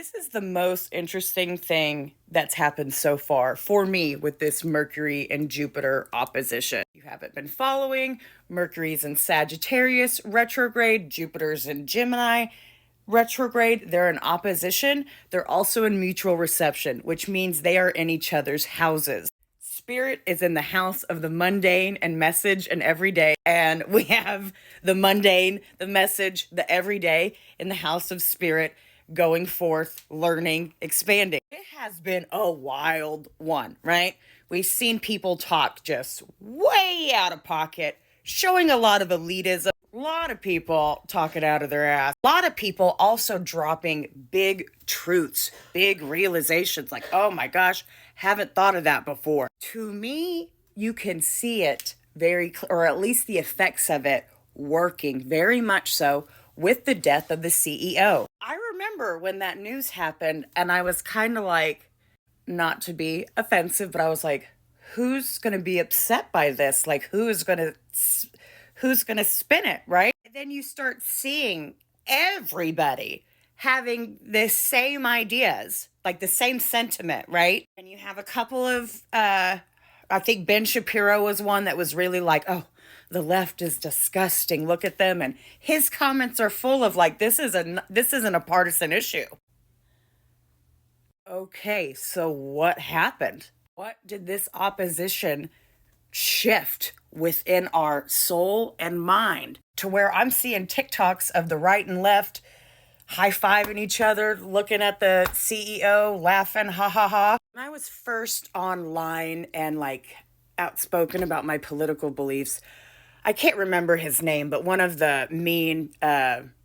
This is the most interesting thing that's happened so far for me with this Mercury and Jupiter opposition. You haven't been following. Mercury's in Sagittarius retrograde, Jupiter's in Gemini retrograde. They're in opposition. They're also in mutual reception, which means they are in each other's houses. Spirit is in the house of the mundane and message and everyday. And we have the mundane, the message, the everyday in the house of spirit, going forth, learning, expanding. It has been a wild one, right? We've seen people talk just way out of pocket, showing a lot of elitism, a lot of people talking out of their ass, a lot of people also dropping big truths, big realizations like, oh my gosh, haven't thought of that before. To me, you can see it or at least the effects of it working very much so with the death of the CEO. I remember when that news happened and I was kind of like, not to be offensive, but I was like, who's going to be upset by this? Like who's going to spin it, right? And then you start seeing everybody having the same ideas, like the same sentiment, right? And you have a couple of I think Ben Shapiro was one that was really like, oh, the left is disgusting. Look at them. And his comments are full of like, this isn't a partisan issue. Okay, so what happened? What did this opposition shift within our soul and mind to where I'm seeing TikToks of the right and left high-fiving each other, looking at the CEO, laughing, ha ha ha. When I was first online and like outspoken about my political beliefs, I can't remember his name, but one of the mean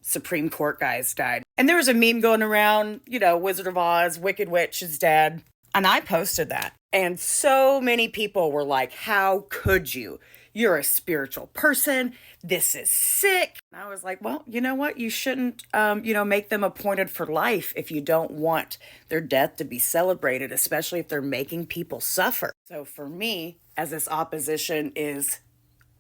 Supreme Court guys died. And there was a meme going around, Wizard of Oz, Wicked Witch is dead. And I posted that. And so many people were like, how could you? You're a spiritual person. This is sick. And I was like, well, you know what? You shouldn't, make them appointed for life if you don't want their death to be celebrated, especially if they're making people suffer. So for me, as this opposition is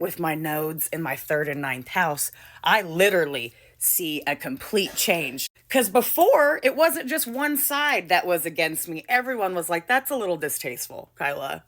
with my nodes in my third and ninth house, I literally see a complete change. Because before, it wasn't just one side that was against me. Everyone was like, that's a little distasteful, Kyla.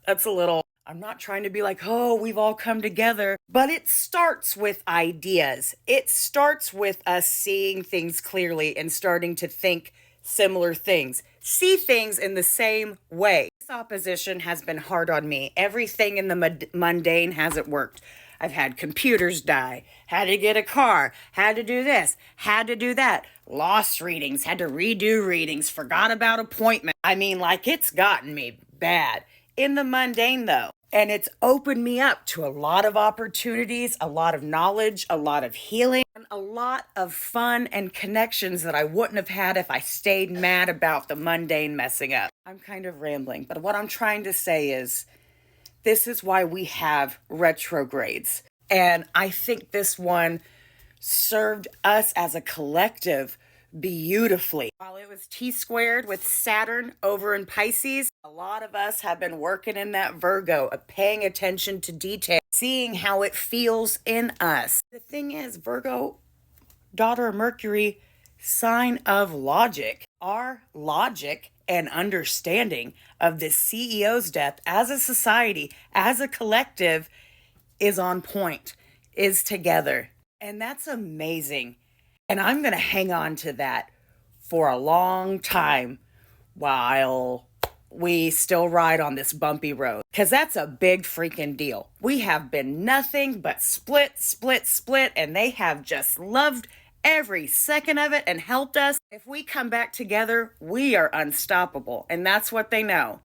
I'm not trying to be like, oh, we've all come together. But it starts with ideas. It starts with us seeing things clearly and starting to think similar things. See things in the same way. This opposition has been hard on me. Everything in the mundane hasn't worked. I've had computers die, had to get a car, had to do this, had to do that, lost readings, had to redo readings, forgot about appointments. I mean, like it's gotten me bad in the mundane though. And it's opened me up to a lot of opportunities, a lot of knowledge, a lot of healing, and a lot of fun and connections that I wouldn't have had if I stayed mad about the mundane messing up. I'm kind of rambling, but what I'm trying to say is this is why we have retrogrades. And I think this one served us as a collective beautifully. While it was T-squared with Saturn over in Pisces, a lot of us have been working in that Virgo of paying attention to detail, seeing how it feels in us. The thing is, Virgo, daughter of Mercury, sign of logic. Our logic and understanding of this CEO's death as a society, as a collective, is on point, is together. And that's amazing. And I'm going to hang on to that for a long time while we still ride on this bumpy road. Because that's a big freaking deal. We have been nothing but split, and they have just loved every second of it and helped us. If we come back together, we are unstoppable. And that's what they know.